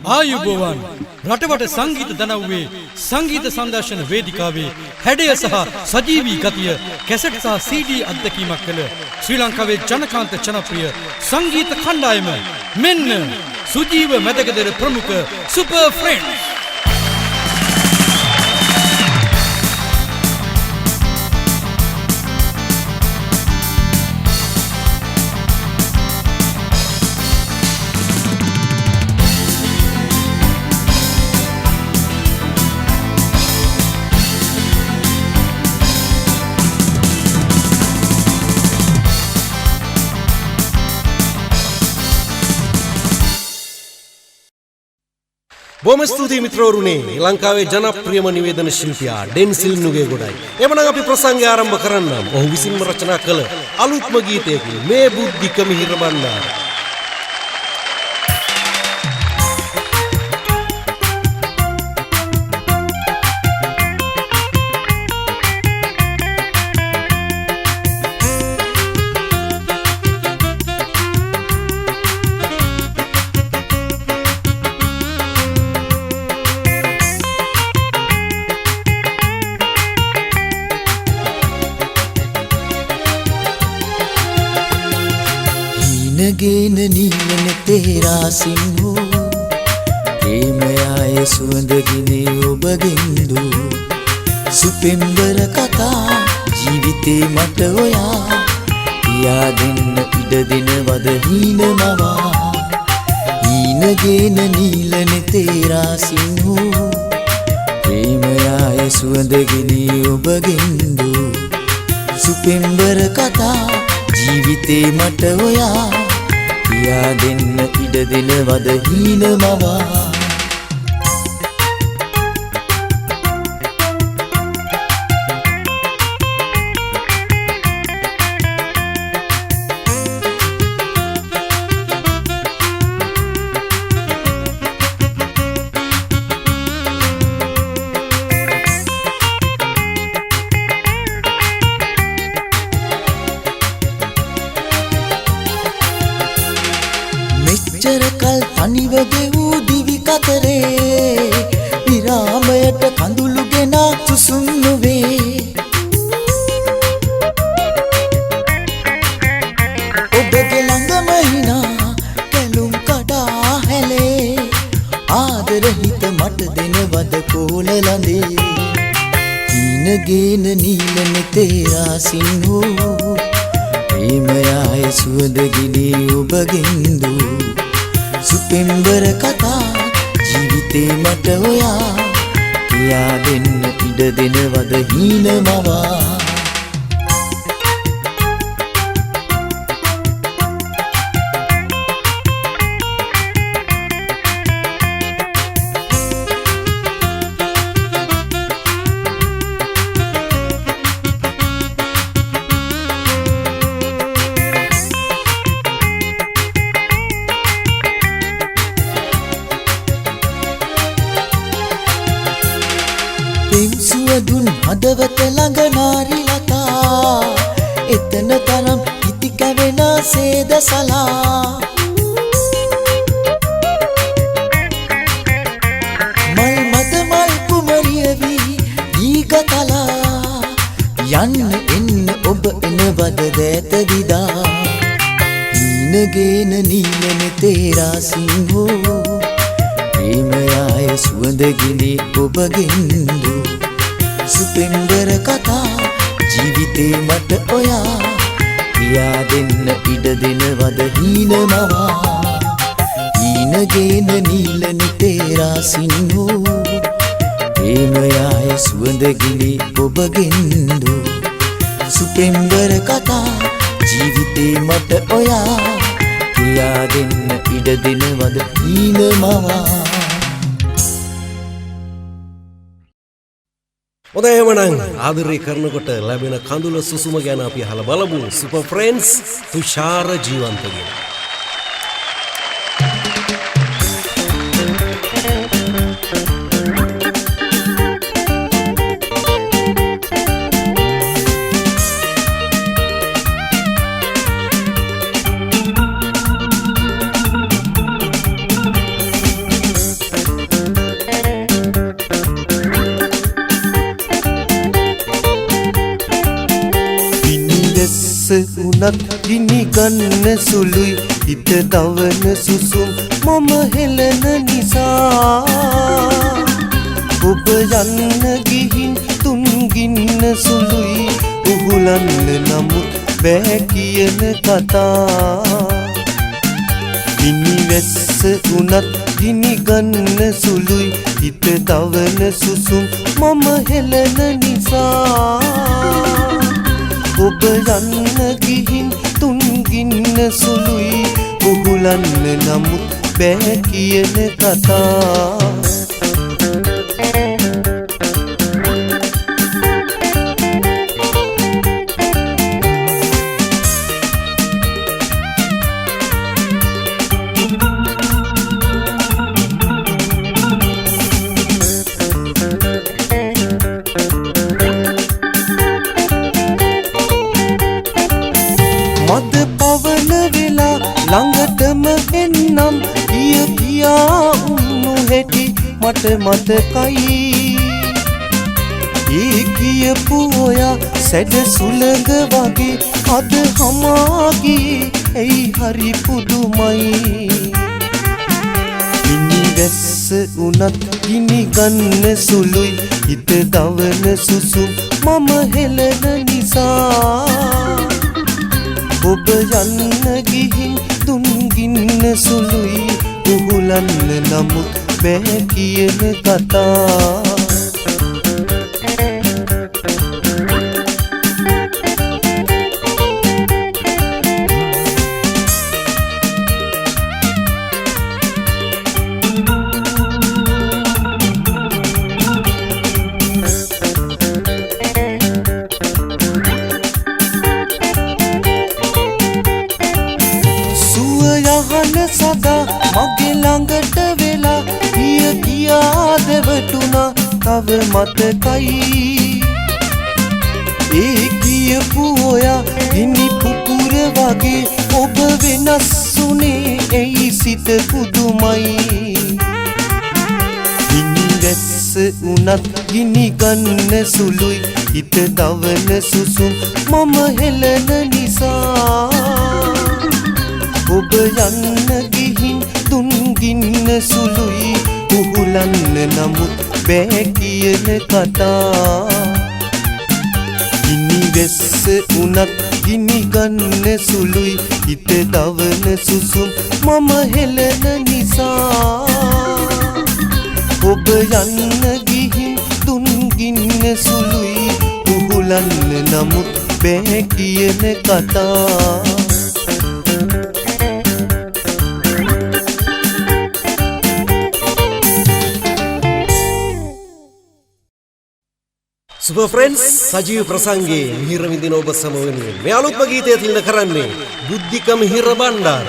ආයුබෝවන් රටවට සංගීත දනව්වේ සංගීත සංදර්ශන වේදිකාවේ හැඩය සහ සජීවී ගතිය කැසට් සහ CD අත්දැකීමක් කළ ශ්‍රී ලංකාවේ ජනකාන්ත ජනප්‍රිය සංගීත කණ්ඩායම මෙන්න සුජීව මැදගදර ප්‍රමුඛ සුපර් ෆ්‍රෙන්ඩ්ස්. බොහොම ස්තුතියි මිත්‍රවරුනි ලංකාවේ ජනප්‍රියම නිවේදන ශිල්පියා ඩෙන්සිල් නුගේගොඩයි. එමනම් අපි ප්‍රසංගය ආරම්භ කරන්නම්. ඔහු විසින්ම රචනා කළ අලුත්ම ගීතයකින් මේ බුද්ධික මිහිර බණ්ඩාර. ගෙන නීලන තේරා සිංහෝ ප්‍රේමයාය සුවඳගිනේ ඔබගෙන්දු සුපෙම්බර කතා ජීවිතේ මට ඔයා පියා දෙන්න ඉඩ දෙනවද හීන මවා හීනගෙන නීලන තේරා සිංහෝ ප්‍රේමයාය සුවඳගිනේ ඔබගෙන්දු සුපෙම්බර කතා ජීවිතේ මට ඔයා පියා දෙන්න ඉඩ දෙනවද හීන මවා කල් තනිව ගෙවූ දිවි කතරේ විරාමයට කඳුළු ගෙන සුසුම් නොවේ ඔබගේ ළඟම හිනා කැලුම් කඩා හැලේ ආදර හිත මට දෙනවද කෝල ලඳේ හීනගෙන නීලන තේරා සිංහෝ ප්‍රේමයාය සුවඳගිනේ ඔබගෙන්දු සුපෙම්බර කතා ජීවිතේ මට ඔයා පියා දෙන්න ඉඩ දෙනවද හීන මවා දුන් හදවත ළඟ නාරි ලතා එතන තරම් ඉති කැවෙන සේද සලා මල් මත මල් කුමරිය වී දීගතලා යන්න එන්න ඔබ එනවද දෑත විදා හීනගෙන නීලන තේරා සිංහෝ ප්‍රේමයාය සුවඳගිනේ ඔබගෙන්දු සුපෙම්බර කතා ජීවිතේ මට ඔයා පියා දෙන්න ඉඩ දෙනවද හීන මවා හීනගෙන නීලන තේරා සිංහෝ ප්‍රේමයාය සුවඳගිනේ ඔබගෙන්දු සුපෙම්බර කතා ජීවිතේ මට ඔයා පියා දෙන්න ඉඩ දෙනවද හීන මවා හොඳයි එහෙමනම් ආදරය කරනකොට ලැබෙන කඳුල සුසුම ගැන අපි අහලා බලමු. සුපර් ෆ්‍රෙන්ඩ්ස් තුෂාර ජීවන්තගේ උනත් ගිනි ගන්න සුළුයි හිත දවන සුසුම් මම හෙලන නිසා ඔබ යන්න ගිහින් තුන් ගින්න සුළුයි උහුලන්න නමුත් බෑ කියන කතා ගිනි වැස්ස උනත් ගිනි ගන්න සුළුයි හිත දවන සුසුම් මම හෙලන නිසා ඔබ යන්න ගිහින් තුන් ගින්න සුළුයි උහුලන්න නමුත් බෑ කියන කතා ළඟටම එන්නම් කියා උන්නු හැටි මට මතකයි ඒ කියපු ඔයා සැඩ සුළඟ වගේ අද හමාගේ ඇයි හරි පුදුමයි ගිනි වැස්ස උනත් ගිනි ගන්න සුළුයි හිත දවන සුසුම් මම හෙලන නිසා ඔබ යන්න ගිහින් තුන් ගින්න සුළුයි උහුලන්න නමුත් බෑ කියන කතා සදා මගේ ළඟට වෙලා කියා දෙවටුණා තව මතකයි ඒ කියපු ඔයා ගිනි පුපුර වගේ ඔබ වෙනස් වුණේ ඇයි සිත පුදුමයි ගිනි වැස්ස උනත් ගිනි ගන්න සුළුයි හිත දවන සුසුම් මම හෙලන නිසා ඔබ යන්න ගිහින් තුන් ගින්න සුළුයි උහුලන්න නමුත් බෑ කියන කතා ගිනි වැස්ස උනත් ගිනි ගන්න සුළුයි හිත දවන සුසුම් මම හෙලන නිසා ඔබ යන්න ගිහින් තුන් ගින්න සුළුයි උහුලන්න නමුත් බෑ කියන කතා සුපර් ෆ්‍රෙන්ඩ්ස් සජීව ප්‍රසංගයේ මිහිර විඳින ඔබ සම වෙනුවෙන් මේ අලුත්ම ගීතය තිලින කරන්නේ බුද්ධික මිහිර බණ්ඩාර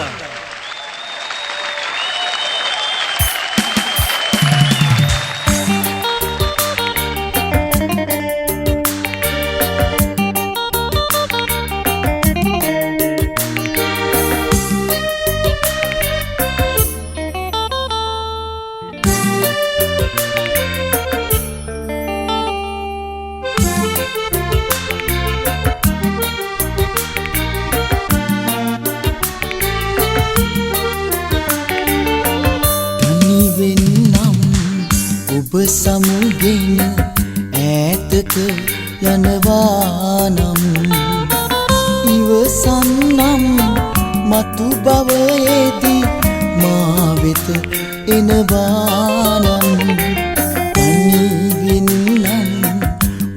ඔබ සමුගෙන ඈතක යනවා නම් ඉවසන්නම් මතු භවයේදී මා වෙත එනවා නම් තනිවෙන්නම්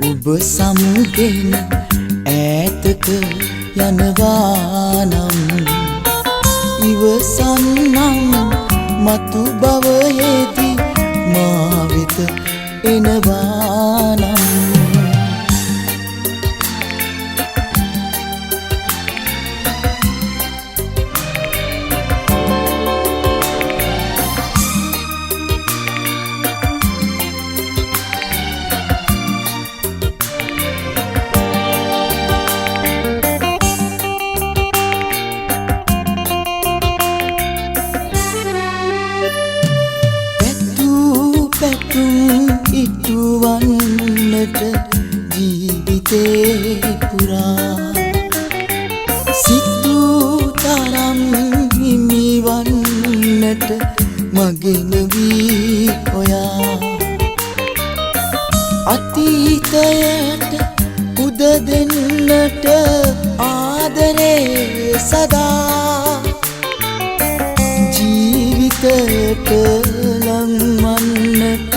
ඔබ සමුගෙන ඈතක යනවා නම් ඉවසන්නම් මතු භවයේදී මා වෙත එනවා නම් ඉටුවන්නට ජීවිතේ පුරා වන්නට මගෙන වී ඔයා අතීතයට උද දෙන්නට ආදරේ සදා ජීවිතයට ලංවන්නට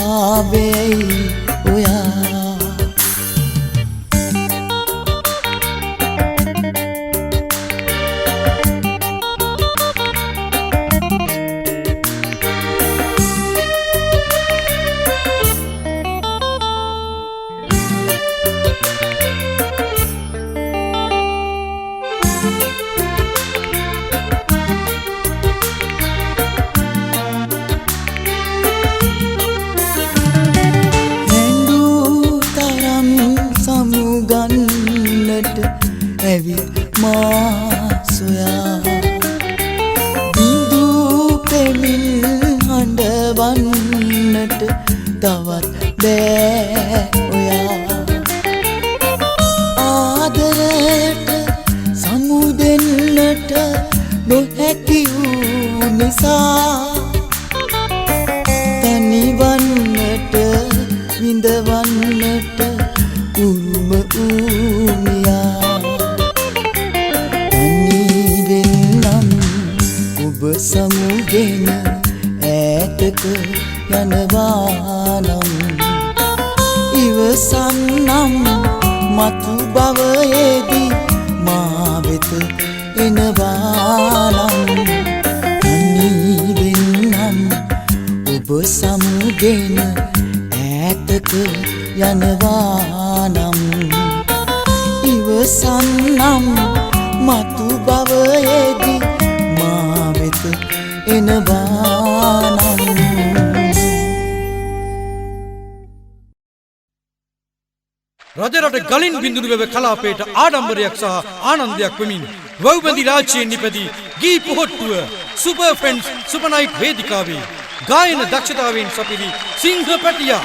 ආවෙයි ඔයා ඇවිත් මා සොයා බිඳු පෙමින් හඬවන්නට තවත් බෑ ඔයා ආදරයට සමුදෙන්නට නොහැකි වූ නිසා තනිවන්නට විඳවන්නට උරුම වූමියා සමුගෙන ඈතක යනවා නම් ඉවසන්නම් මතු භවයේදී මා වෙත එනවා නම් අනිවෙන්නම් ඔබ සමුගෙන ඈතක යනවා නම් ඉවසන්නම් මතු භවයේදී රජරට ගලින් බිඳුණු වැව කලාපයට ආඩම්බරයක් සහ ආනන්දයක් වෙමින් වව්බැඳි රාජ්‍යයෙන් නිපැදී ගී පොහොට්ටුව සුපර් ෆ්‍රෙන්ඩ්ස් සුපර් නයිට් වේදිකාවේ ගායන දක්ෂතාවයෙන් සපිරි සිංහ පැටියා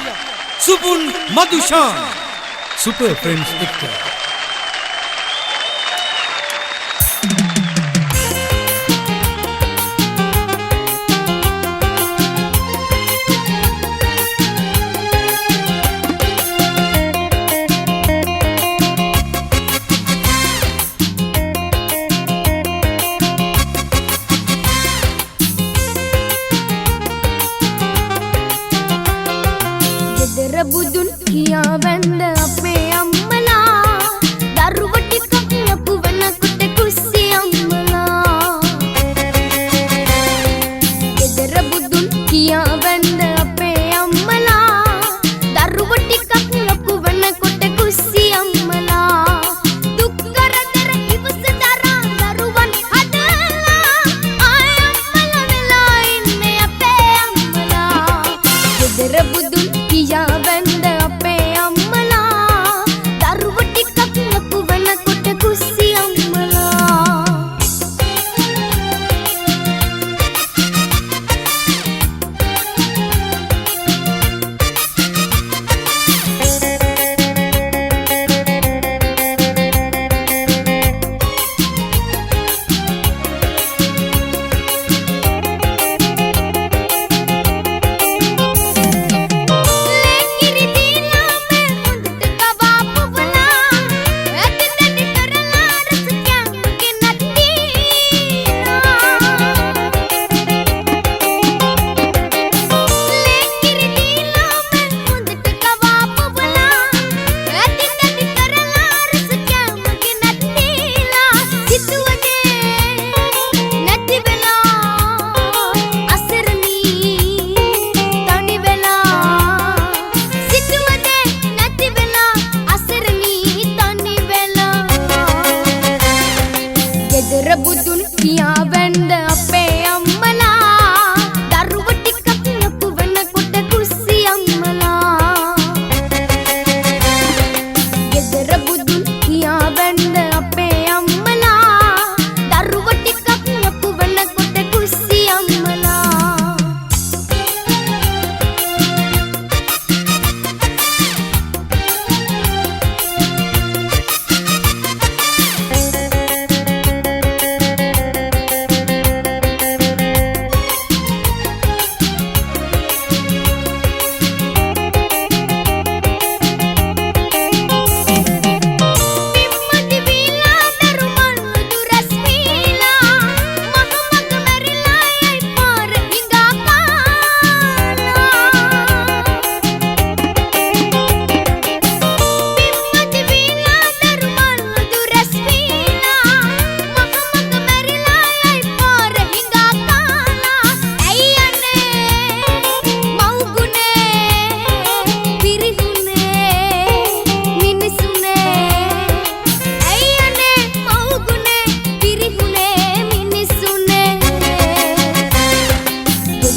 සුපුන් මදුෂාන් සුපර් ෆ්‍රෙන්ඩ්ස් එක්ක බුදුන් කියා වැඳ අපේ අම්මලා දරුවෝ ටිකක් ලපු වෙනකොට කුස්සි අම්මලා ගෙදර බුදුන් කියා වැඳ අපේ අම්මලා දරුවෝ ටිකක් ලපු වෙනකොට කුස්සි අම්මලා දුක් කරදර ඉවස දරා දරුවන් හදලා ආය අම්මලා වෙලා ඉන්නේ අපේ අම්මලා ගෙදර බුදුන් කියා වැඳ අපේ අම්මලා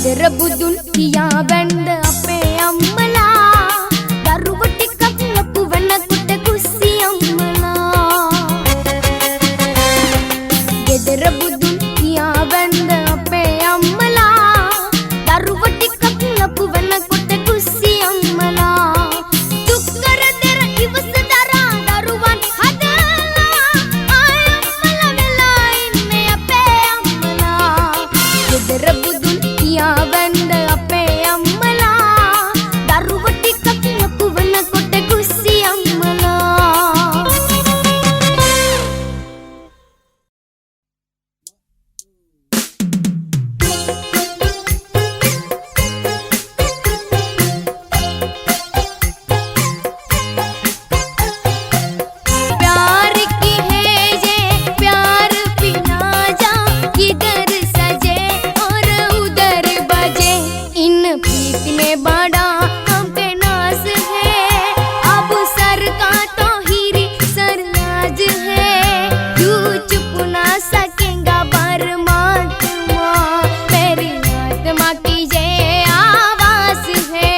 ගෙදර බුදුන් කියා බැන්ද අපේ අම්මලා දරුවෝ ටිකක් ලොකු වෙනකොට කුස්සි අම්මලා ගෙදර බුදුන් කියා බැන්ද අපේ අම්මලා දරුවෝ ටිකක් ලොකු වෙනකොට කුස්සි අම්මලා දුක් කරදර ඉවස දරා දරුවන් හදලා අම්මලා වෙලා ඉන්නේ අපේ අම්මලා ගෙදර බුදුන් කියා බැන්ද අපේ අම්මලා දරුවෝ ටිකක් ලොකු වෙනකොට කුස්සි අම්මලා प्यार की है ये प्यार बिना जा किधर सजे और उधर बजे इन प्रीत में बड़ा हम पे नाज है अब सर का तो हीरी सरनाज है तू चुप ना सकेगा परमात्मा मेरी आत्मा की ये आवाज है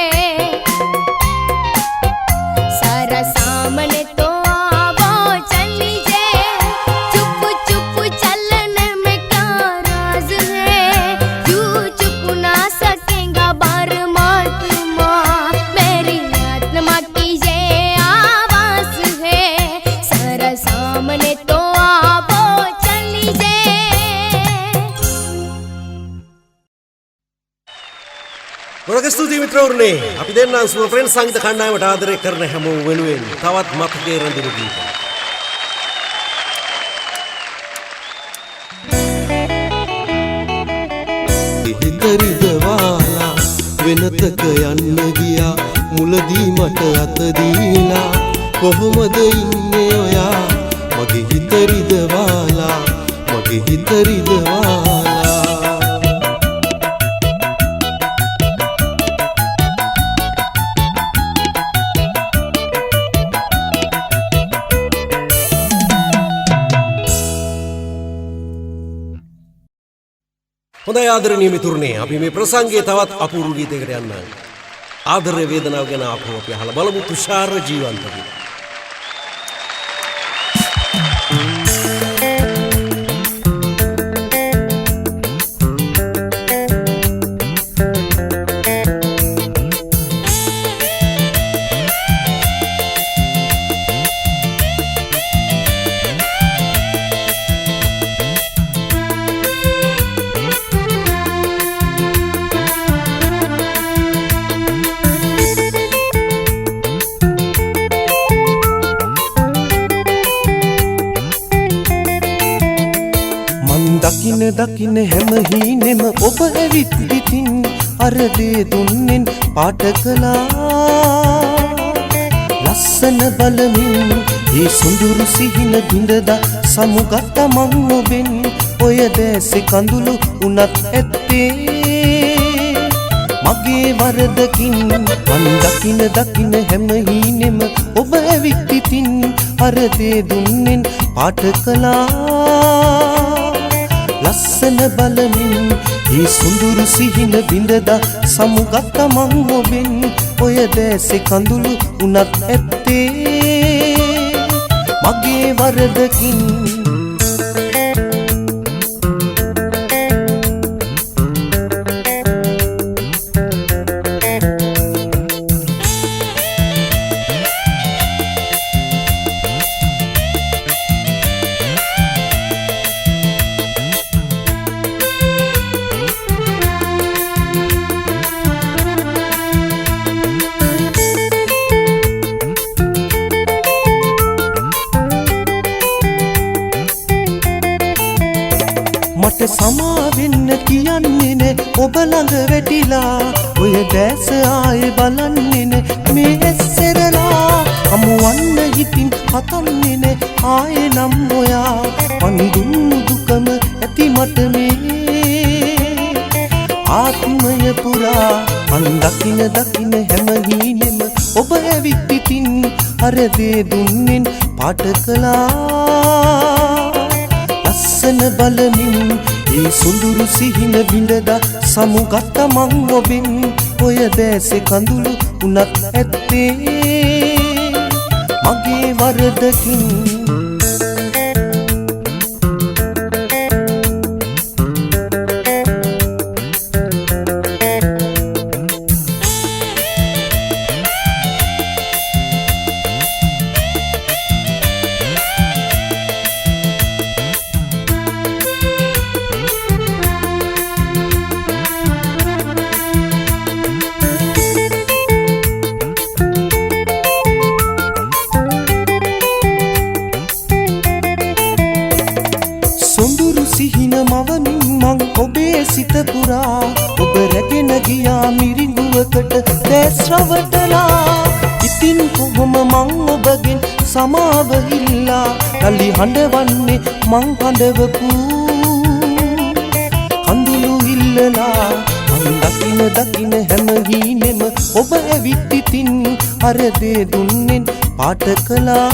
सारा सामने तो आवो चली जे चुप चुप चलने में क्या राज है तू चुप ना सकेगा परमात्मा मेरी आत्मा की ये आवाज है सारा सामने तो आवो चली जे ගොඩක් ස්තුතියි මිත්‍රවරුනි. අපි දෙන්නා සුව ෆ්‍රෙන්ඩ්ස් සංගීත කණ්ඩායමට ආදරය කරන හැමෝම වෙනුවෙන් තවත් මතකයේ රැඳෙන ගීතයක්. හිතරිදවාලා වෙනතක යන්න ගියා මුලදී මට අත දීලා කොහොමද ඉන්නේ ඔයා මගේ හිතරිදවාලා මගේ හිතරිදවාලා හොඳයි ආදරණීය මිතුරුනේ අපි මේ ප්‍රසංගයේ තවත් අපූර්ව ගීතයකට යන්න. ආදරය වේදනාව ගැන අපව අපි අහලා බලමු තුෂාර ජීවන්තගේ. දකින දකින හැම හීනෙම ඔබ ඇවිත් ඉතින් අර දේ දුන්නෙන් පාට කළා ලස්සන බලමින් ඒ සුඳුරු සිහින බිඳදා සමුගත මං ඔබෙන් ඔය දැසේ කඳුළු උනත් ඇත්තේ මගේ වරදකින් මං දකින දකින හැම හීනෙම ඔබ ඇවිත් ඉතින් අර දේ දුන්නෙන් පාට කළා ලස්සන බලමින් ඒ සුඳුරු සිහින බිඳදා සමුගත මං ඔබෙන් ඔය දැසේ කඳුළු උනත් ඇත්තේ මගේ වරදකින් මට සමා වෙන්න කියන්නේ නේ ඔබ ළඟ වැටිලා ඔය දැස ආයේ බලන්නේ නේ මේ ඇස්සරලා හමුවන්න හිතින් හතන්නේ නේ ආයේ නම් ඔයා පන්දුන්නු දුකම ඇති මට මේ ආත්මය පුරා මන් දකින දකින හැම හීනෙම ඔබ ඇවිත් ඉතින් අර දේ දුන්නෙන් පාට කළා ලස්සන බලමින් ඒ සුඳුරු සිහින බිඳදා සමුගත්ත මං ඔබෙන් ඔය දැසේ කඳුළු උනත් ඇත්තේ මගේ වරදකින් සිහින මවමින් මං ඔබේ සිත පුරා ඔබ රැගෙන ගියා මිරිඟුවකට දැස් රවටලා ඉතින් කොහොම මං ඔබගෙන් සමාව ඉල්ලා කලි හඬවන්නේ මං හඬවපු කඳුළු ඉල්ලලා මං දකින හැම හීනෙම ඔබ ඇවිත් ඉතින් අර දේ දුන්නෙන් පාට කළා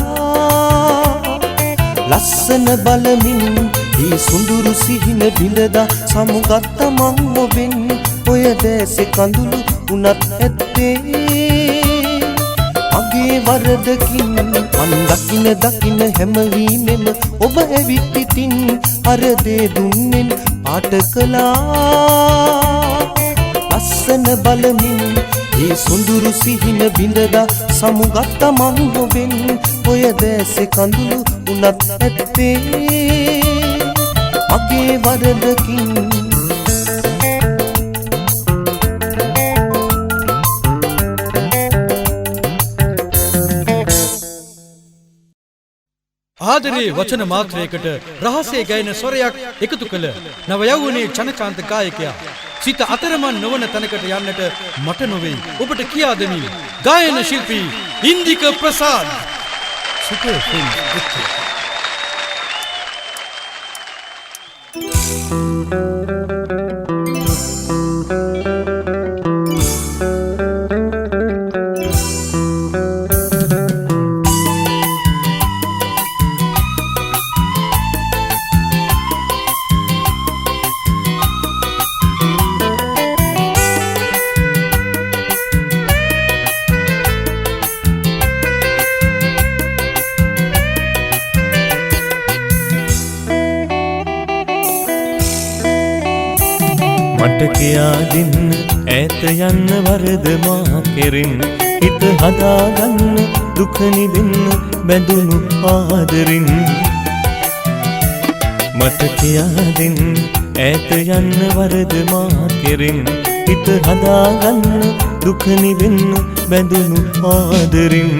ලස්සන බලමින් ඒ සුඳුරු සිහින බිඳදා සමුගත්ත මං ඔබෙන් ඔය දැසේ කඳුළු උනත් ඇත්තේ මගේ වරදකින් මං දකින හැම වීමෙම ඔබ ඇවිත් ඉතින් අර දේ දුන්නෙන් පාට කළා ලස්සන බලමින් ඒ සුඳුරු සිහින බිඳදා සමුගත්ත මං ඔබෙන් ඔය දැසේ කඳුළු උනත් ඇත්තේ මගේ වරදකින් ආදරේ වචන මාත්‍රයකට රහසේ ගැයෙන ස්වරයක් එකතු කළ නව යෞවනයේ චනකාන්ත ගායකයා සිත අතරමන් නොවන තැනකට යන්නට මට නොවේ ඔබට කියා දෙමි ගායන ශිල්පී ඉන්දික ප්‍රසාද් සුපර් ෆිල්ම් මට කියා දෙන්න ඈත යන්න වරද මා කෙරෙන් හිත හදාගන්න දුක නිදෙන්න බැඳුණු ආදරින් මට කියා දෙන්න ඈත යන්න වරද මා කෙරෙන් හිත හදාගන්න දුක නිදෙන්න බැඳුණු ආදරින්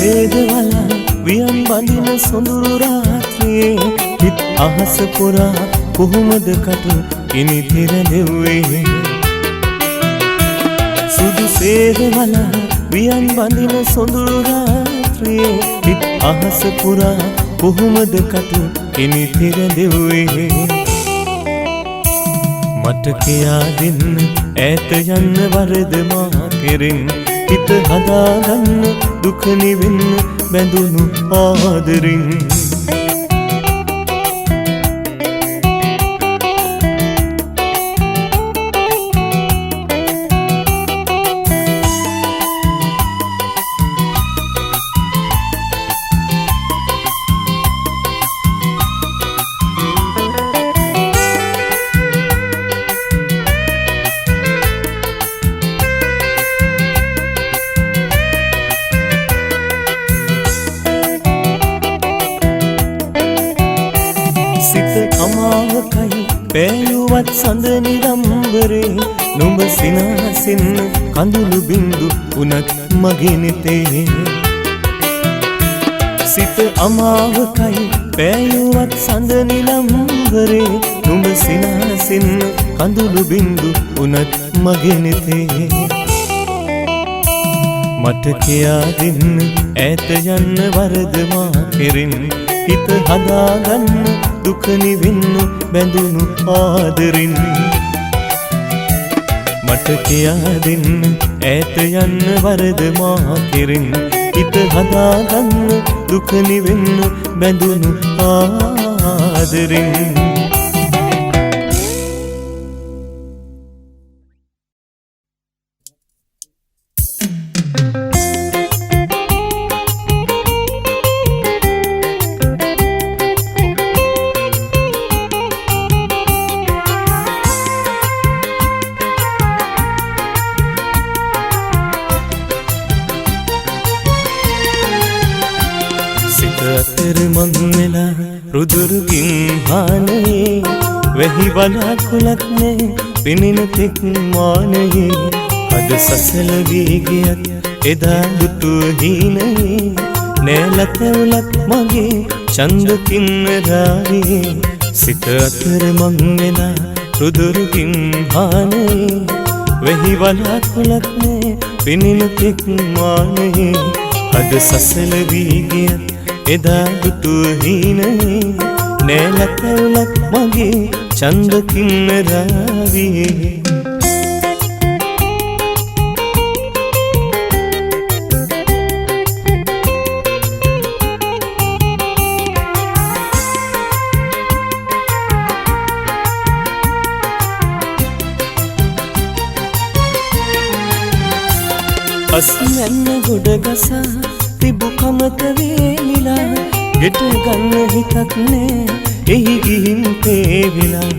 සේදවලා වියන් බඳින සොඳුරු රාත්‍රියේ හිත් අහස පුරා කොහොමද කට කිනි තිරලෙව්වේ සුදු සේදවලා වියන් බඳින සොඳුරු රාත්‍රියේ හිත් අහස පුරා කොහොමද කට කිනි තිරලෙව්වේ මට කියා දෙන්න ඈත යන්න වරද මා කෙරෙන් හිත හදාගන්න දුක නිවෙන්න බැඳුණු ආදරින් පෑයුවත් සඳ නිරම්බරේ නුඹ සිනාසින්න කඳුළු බින්දු උනත් මගේ නෙතේ සිත අමාවකයි පෑයුවත් සඳ නිලම්බරේ නුඹ සිනාසින් කඳුළු බින්දු උනත් මගේ නෙතේ මට කියා දෙන්න ඈත යන්න වරද මා කෙරින් හිත හදාගන්න දුක නිවෙන්න බැඳුණු ආදරින් මට කියා දෙන්න ඈත යන්න වරද මා කෙරින් හිත හදාගන්න දුක නිවෙන්න බැඳුණු ආදරින් රුදුරුගින් හානයේ වැහි බලාකුලක් නේ පිනින තෙක් මානයේ අද සසල වී ගියත් එදා දුටු හීනයේ නෑලතවලක් මගේ චන්දකින් රාවේ සිත අතර මං වෙලා රුදුරුගින් හානයේ වැහි බලාකුලක් නේ පිනින තෙක් මානයේ අද සසල වී ගියත් එදා දුටු හීනයේ නෑලතවලක් මගේ චන්දකින් රාවේ අස්මැන්න ගොඩ ගසා තිබු කමක වේලිලා ගෙට ගන්න හිතක් නෑ එහි ගිහින් තේවිලා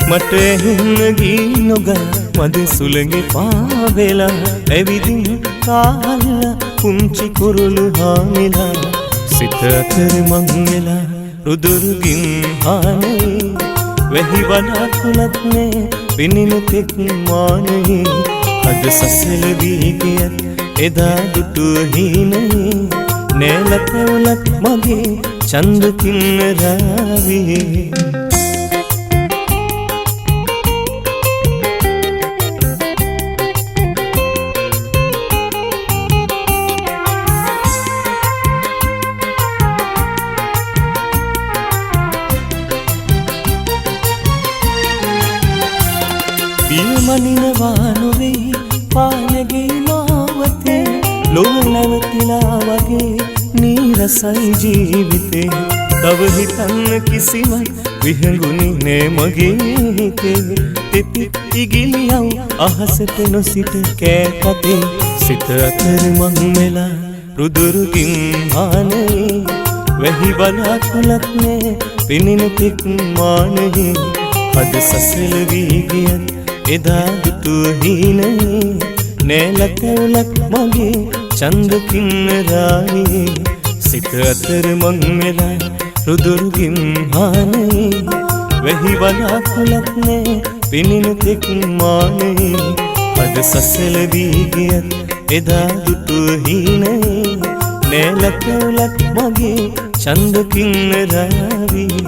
මට එහෙන්න ගී නොගා මද සුළඟේ පාවෙලා ඇවිදින් කාලා පුංචි කුරුළු හාමිලා සිත අතර මං වෙලා රුදුරුගින් හානේ වැහි වනාකුලක් නෑ පිනින තෙක් මානයේ අද සසල වී ගියත් එදා දුටු හීනයේ නෑලතවලක් මගේ චන්දකින් රාවේ පියමනිනවා නොවේ පානගේ මාවතේ ලොව නැවතිලා වගේ නීරසයි ජීවිතේ තව හිතන්න කිසිවක් විහඟුනි නෑ මගේ හිතේ තෙති ඉගිලියව් අහසට නොසිට කෑකතේ සිත අතර මං වෙලා රුදුරුගින් හානයේ වැහි බලාකුලක් නෑ පිනින තෙක් මානයේ අද සසල වී ගියත් එදා දුටු හීනයේ නෑලතවලක් මගේ චන්දකින් රාවේ සිත අතර මං වෙලා රුදුරුගින් හානයේ වැහි බලාකුලක් නෑ පිනින තෙක් මානයේ අද සසල වී ගියත් එදා දුටු හීනයේ නෑලතවලක් මගේ චන්දකින් රාවේ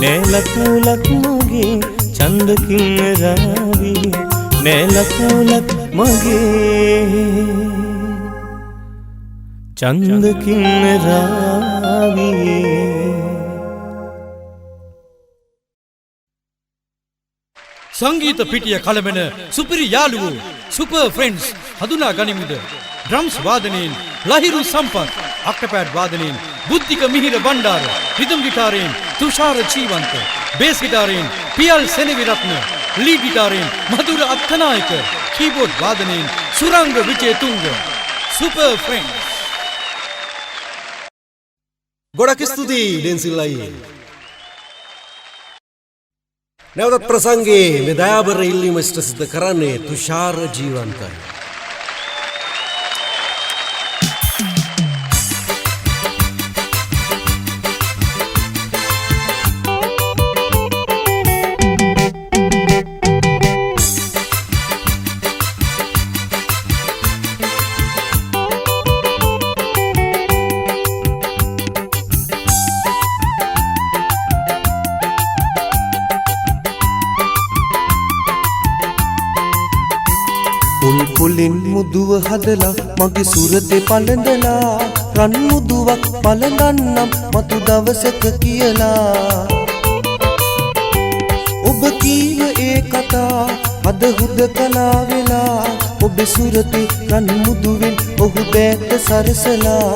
නෑලතවලක් මගේ චන්දකින් රාවේ නෑලතවලක් මගේ චන්දකින් රාවේ සංගීත පිටිය කලබන සුපිරි යාළුවෝ සුපර් ෆ්‍රෙන්ඩ්ස් හඳුනා ගනිමුද ඩ්‍රම්ස් වාදනයෙන් ලහිරු සම්පත් අක්ටපෑඩ් වාදනයෙන් බුද්ධික මිහිර බණ්ඩාර රිදම් ගිටාරයෙන් තුෂාර ජීවන්ත බේස් ගිටාරයෙන් පියල් සෙනවිරත්න ලීඩ් ගිටාරයෙන් මధుර අත්තනායක කීබෝඩ් වාදනයෙන් සුරංග විජේතුංග සුපර් ෆ්‍රෙන්ඩ්ස් ගොඩක් ස්තුතියි ඩෙන්සිල් අයියේ නැවතත් ප්‍රසංගයේ මේ දයාබර ඉල්ලීම ඉෂ්ට සිද්ධ කරන්නේ තුෂාර ජීවන්තයි පුල් පුලින් මුදුව හදලා මගේ සුරතේ පළඳලා රන් මුදුවක් පළඳන්නම් මතු දවසක කියලා ඔබ කීව ඒ කතා අද හුදකලා වෙලා ඔබේ සුරතේ රන් මුදුවෙන් ඔහු බෑත සරසලා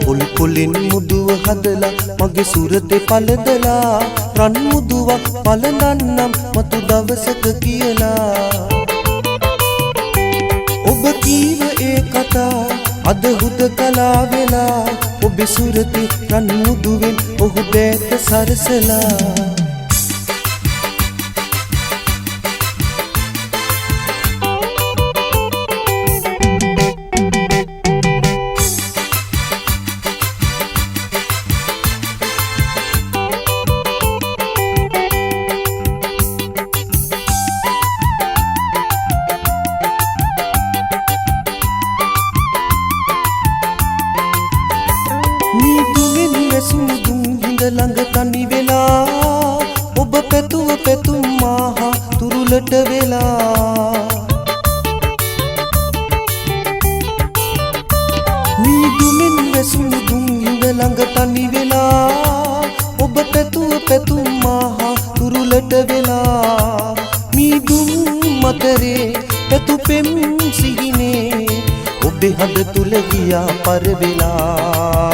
පුල් පුලින් මුදුව හදලා මගේ සුරතේ පළඳලා රන් මුදුවක් පළඳන්නම් මතු දවසක කියලා ඔබ කීව ඒ කතා අද හුදකලා වෙලා ඔබේ සුරතේ රන් මුදුවෙන් ඔහු බෑත සරසලා ළඟ තනි වෙලා ඔබ පැතුව පැතුම් මාහා තුරුලට වෙලා මීදුමින් වැසුණු දුම් හිඳ ළඟ තනි වෙලා ඔබ පැතුව පැතුම් මාහා තුරුලට වෙලා මීදුම් මතරේ පැතු පෙම් සිහිනේ ඔබේ හද තුල ගියා පරවෙලා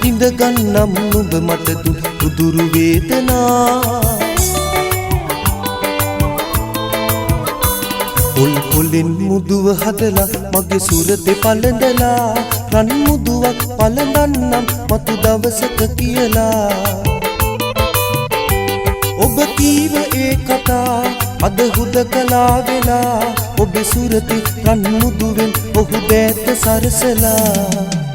ඉඳගන්නම් නුඹ මට දුදුරු වේදනා පුල් පුලින් මුදුව හදලා මගේ සුරතේ පළඳලා රන් මුදුවක් පළඳන්නම් මතු දවසක කියලා ඔබ කීව ඒ කතා අද හුදකලා වෙලා ඔබේ සුරතේ රන් මුදුවෙන් ඔහු බෑත සරසලා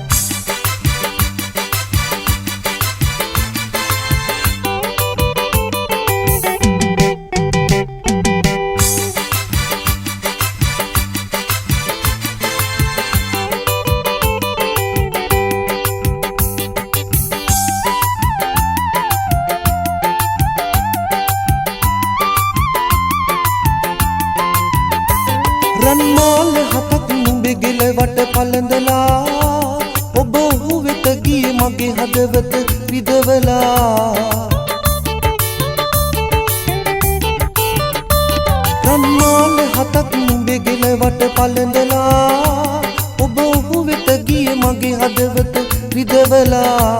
රන්මාල හතක් නුඹේ ගෙලවට පළඳලා ඔබ ඔහු වෙත ගියේ මගේ හදවත විදවලා රන්මාල හතක් නුඹේ ගෙලවට පළඳලා ඔබ ඔහු වෙත ගියේ මගේ හදවත විදවලා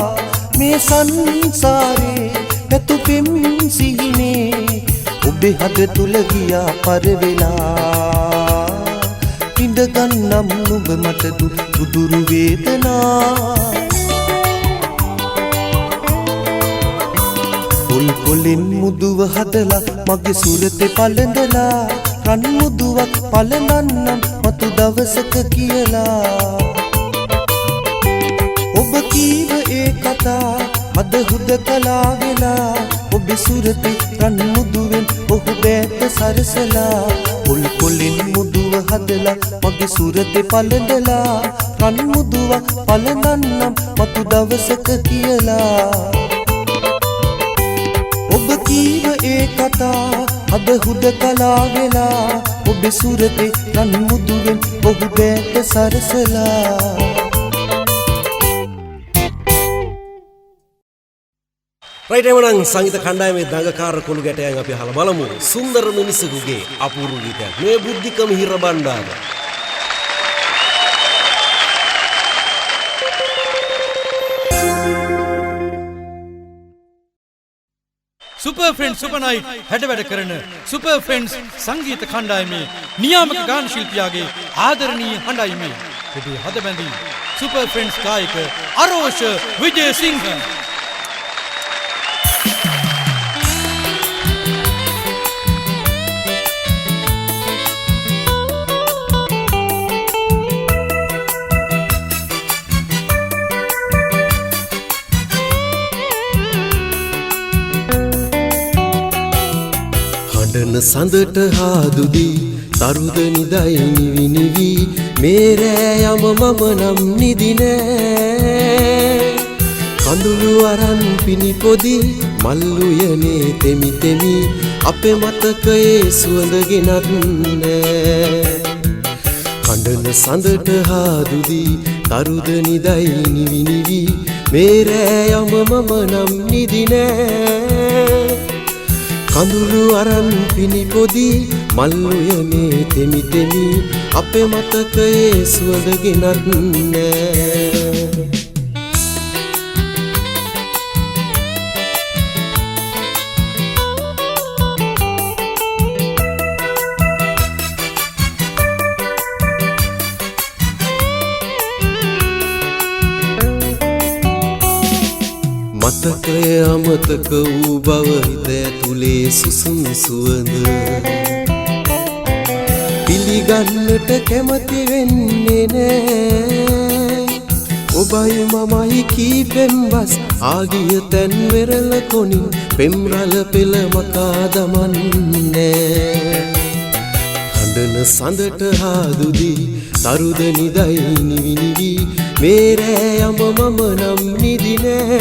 මේ සංසාරේ පැතු පෙම් සිහිනේ ඔබේ හද තුල ගියා පරවෙලා ඉඳගන්නම් නුඹ මට දුදුරු වේදනා පුල් පුලින් මුදුව හදලා මගේ සුරතේ පළඳලා රන් මුදුවක් පළඳන්නම් මතු දවසක කියලා ඔබ කීව ඒ කතා අද හුදකලා වෙලා ඔබේ සුරතේ රන් මුදුවෙන් ඔහු බෑත සරසලා පුල් පුලින් මුදුව හදලා මගේ සුරතේ පළඳලා රන් මුදුවක් පළඳන්නම් මතු දවසක කියලා ඔබ කීව ඒ කතා අද හුදකලා වෙලා ඔබේ සුරතේ රන් මුදුවෙන් ඔහු බෑත සරසලා රයිට් එවනම් සංගීත කණ්ඩායමේ දඟකාර කොළු ගැටයන් අපි අහලා බලමු සුන්දර මිනිසෙකුගේ අපූර්ව ගීතයක් මේ බුද්ධිකම හිර Bandara super friends super night හැඩ වැඩ කරන සුපර් ෆ්‍රෙන්ඩ්ස් සංගීත කණ්ඩායමේ නියාමක ගාන ශිල්පියාගේ ආදරණීය හඬයිමේ ඔබේ හද බැඳී සුපර් ෆ්‍රෙන්ඩ්ස් ගායක අරෝෂ විජේසිංහ හඬන සඳට හාදුදී තරුද නිදයි නිවි නිවි මේ රෑ යම මම නම් නිදිනෑ කඳුළු අරන් පිණි පොදි මල්ලුයනේ තෙමි තෙමි අපේ මතකයේ සුවඳ ගෙනත් නෑ කඩන සඳට හාදුදී තරුද නිදයි නිවි නිවි මේ රෑ යම මම නම් නිදිනෑ කඳුළු අරන් පිනිපොදි මල් උයනේ තෙමි තෙමි අපේ මතකයේ සුවඳ ගෙනත් නෑ මතකය අමතක වූ බව හිත ඇතුලේ සුසුම් සුවඳ පිළිගන්නට කැමති වෙන්නේ නෑ ඔබයි මමයි කීපෙන් බස් ආගිය තැන් වෙරළ කොනින් පෙම්රළ පෙළ මකා දමන්නේ හඬන සඳට හාදුදී තරුද නිදයි නිවි නිවි මේ රෑ යම මම නම් නිදිනෑ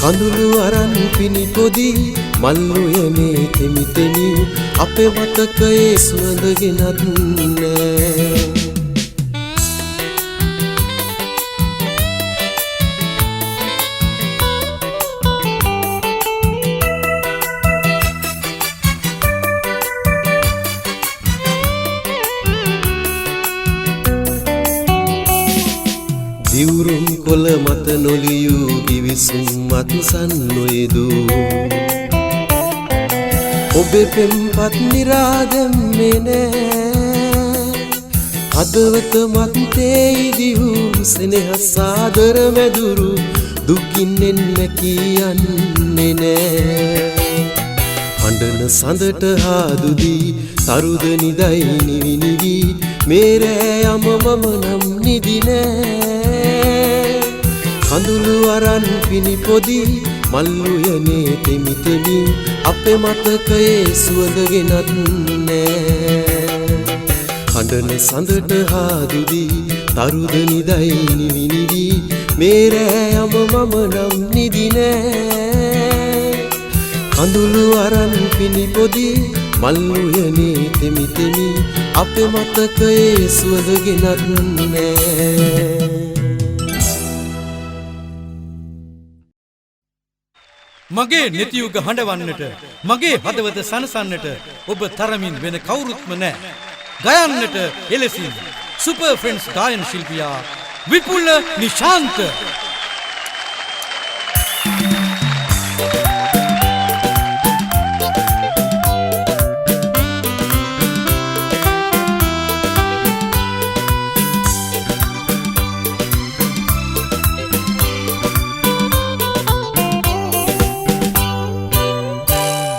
කඳුළු අරන් පිනිපොදි මල් උයනේ තෙමි තෙමි අපේ මතකයේ සුවඳ ගෙනත් නෑ දිවුරුම් කොළ මත නොලියූ ගිවිසුම් මත්සන් නොයදූ ඔබේ පෙම්පත් නිරාදැම්මේ නෑ හදවත මත්තේ ඉදිවූ සෙනෙහස් සාදර මැදුරු දුකින්නෙන් නැකියන්නේ නෑ හඬන සඳට හාදුදී තරුද නිදයි නිවි නිවි මේ රෑ යම මම නම් නිදිනෑ කඳුළු අරන් පිනිපොදි මල් උයනේ තෙමි තෙමි අපේ මතකයේ සුවඳ ගෙනත් නෑ හඬන සඳට හාදුදී තරුද නිදයි නිවි නිවි මේ රෑ යම මම නම් නිදිනෑ කඳුළු අරන් පිනිපොදි මල් උයනේ තෙමි තෙමි අපේ මතකයේ සුවඳ ගෙනත් නෑ මගේ නෙතියුග හඬවන්නට මගේ හදවත සනසන්නට ඔබ තරමින් වෙන කවුරුත්ම නෑ ගයන්නට එලෙසින් සුපර් ෆ්‍රෙන්ඩ්ස් ගායන ශිල්පියා විපුල නිශාන්ත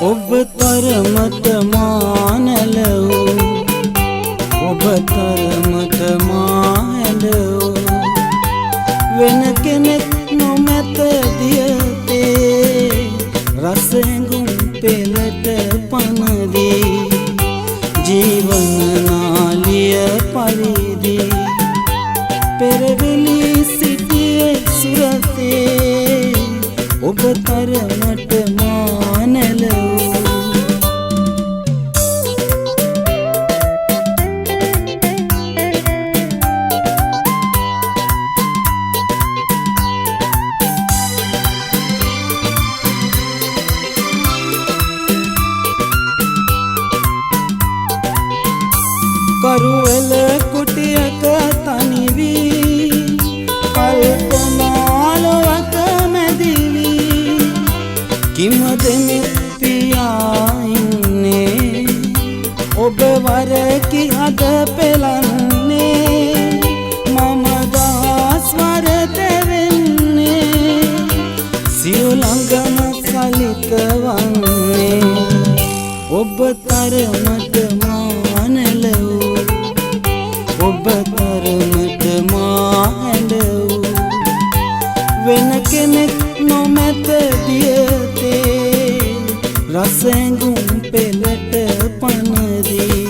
ඔබ තරමට මානල වූ ඔබ තරමට මාහැඬ වූ වෙන කෙනෙක් නොමැත දියතේ රස හැඟුම් පෙළට පනදී ජීවන නාලිය පරිදි පෙරවිලි සිටියේ සුරතේ ඔබ තරමට මානල වූ කරුවල කුටියක තනි වී කල්පනාලවක මැදි වී කිමදෙමි පියා ඉන්නේ ඔබ වරකි අද පෙලන්නේ මම දාස්වර දෙවෙන්නේ සියු ළඟම සලිත වන්නේ ඔබ තරමට මානල වූ ඔබ තරමට මාහැඬ වූ වෙන කෙනෙක් නොමැත දියතේ රස හැඟුම් පෙළට පනදී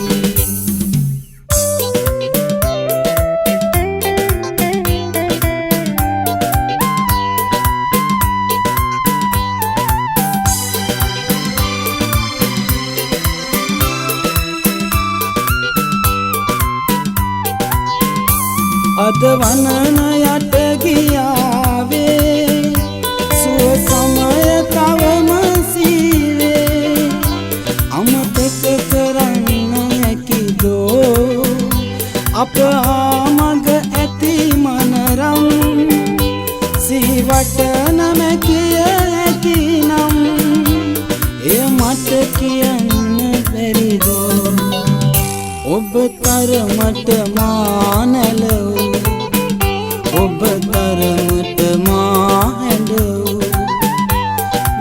අද වනන යට ගියාවේ සුව සමය තවම සීවේ අමතක කරන්න හැකිදෝ අප ආමග ඇති මනරම් සිහිවට නමැකිය හැකි නම් එය මට කියන්න බැරිදෝ ඔබ තරමට මානැලෝ ඔබ තරමට මාහැඬෝ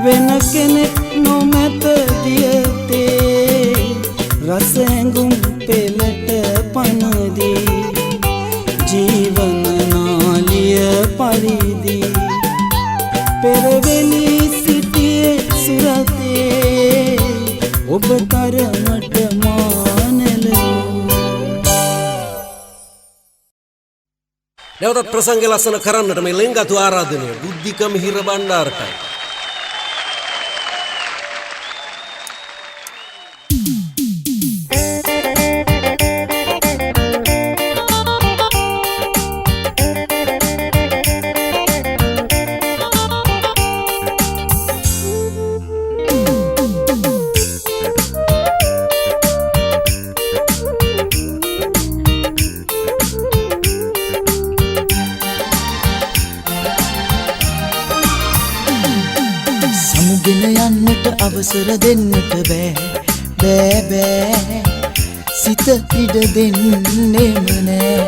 වෙන කෙනෙක් නොමැත දියතේ රස ඇඟුම් පෙළට පනදී ජීවන නාලිය පරිදි පෙරවෙලි සිටියේ සුරතේ ඔබ තරමට නැවතත් ප්‍රසංගය ලස්සන කරන්නට මේ ලෙන්ගතු ආරාධනය බුද්ධික මිහිර බණ්ඩාරටයි. අවසර දෙන්නට බෑ බෑ සිත ඉඩ දෙන්නෙම නෑ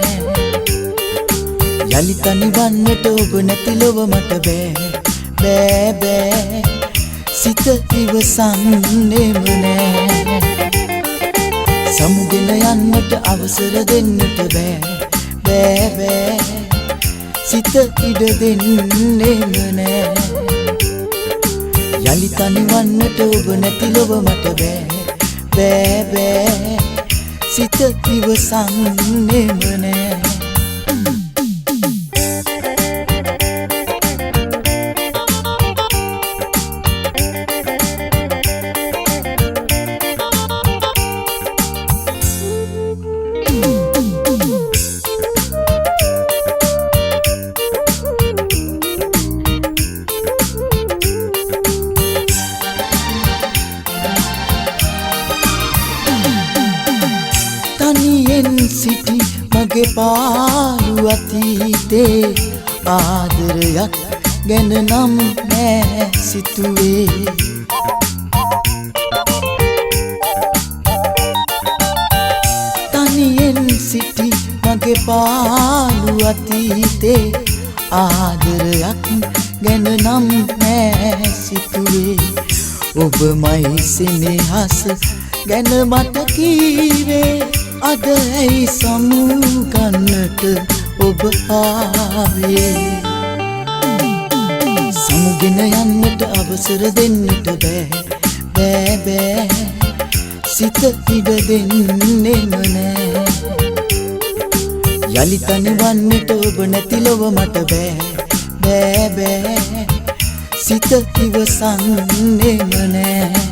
යලි තනිවන්නට ඔබ නැති ලොව මට බෑ බෑ සිත ඉවසන්නෙම නෑ සමුගෙන යන්නට අවසර දෙන්නට බෑ බෑ සිත ඉඩ දෙන්නෙම නෑ යලි තනිවන්නට ඔබ නැති ලොව මට බෑ බෑ සිත ඉවසන්නෙම නෑ සිටි මගේ පාළු අතීතේ ආදරයක් ගැන නම් නෑ සිතුවේ තනියෙන් සිටි මගේ පාළු අතීතේ ආදරයක් ගැන නම් නෑ සිතුවේ ඔබමයි සෙනෙහස ගැන මට කීවේ අද ඇයි සමුගන්නට ඔබ ආවේ සමුගෙන යන්නට අවසර දෙන්නට බෑ බෑ සිත ඉඩ දෙන්නෙම නෑ යලි තනිවන්නට ඔබ නැති ලොව මට බෑ බෑ සිත ඉවසන්නෙම නෑ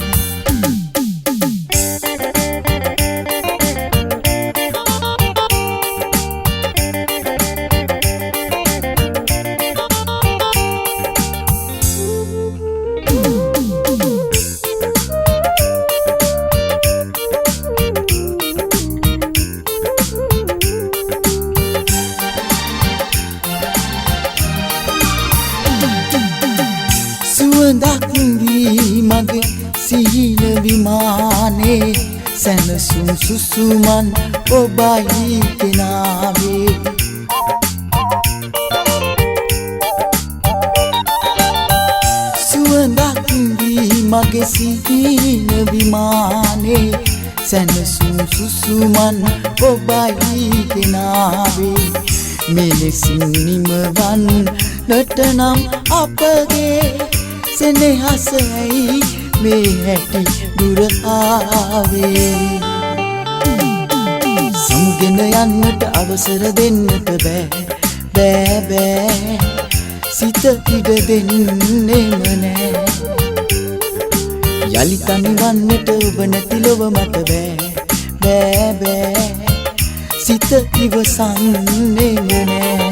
මගේ සීන විමානේ සැනසුම් සුසුමන් ඔබයි කෙනාවේ සුවඳක් වී මගේ සීන විමානේ සැනසුම් සුසුමන් ඔබයි කෙනාවේ මෙලෙසින් නිමවන්නට නම් අපගේ සෙනෙහසයි මේ හැටි දුර ආවේ සමුගෙන යන්නට අවසර දෙන්නට බෑ බෑ සිත ඉඩ දෙන්නෙම නෑ යලි තනිවන්නට ඔබ නැති ලොව මට බෑ බෑ සිත ඉවසන්නේම නෑ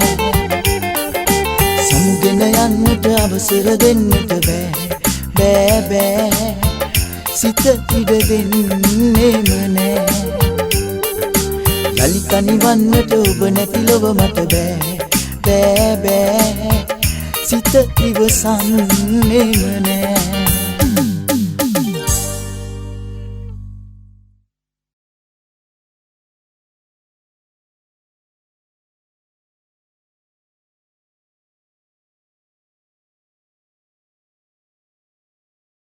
සමුගෙන යන්නට අවසර දෙන්නට බෑ සිත ඉඩ දෙන්නේම නෑ යලි කනිවන්නට ඔබ නැති ලොව මට බෑ සිත ඉවසන්නේම නෑ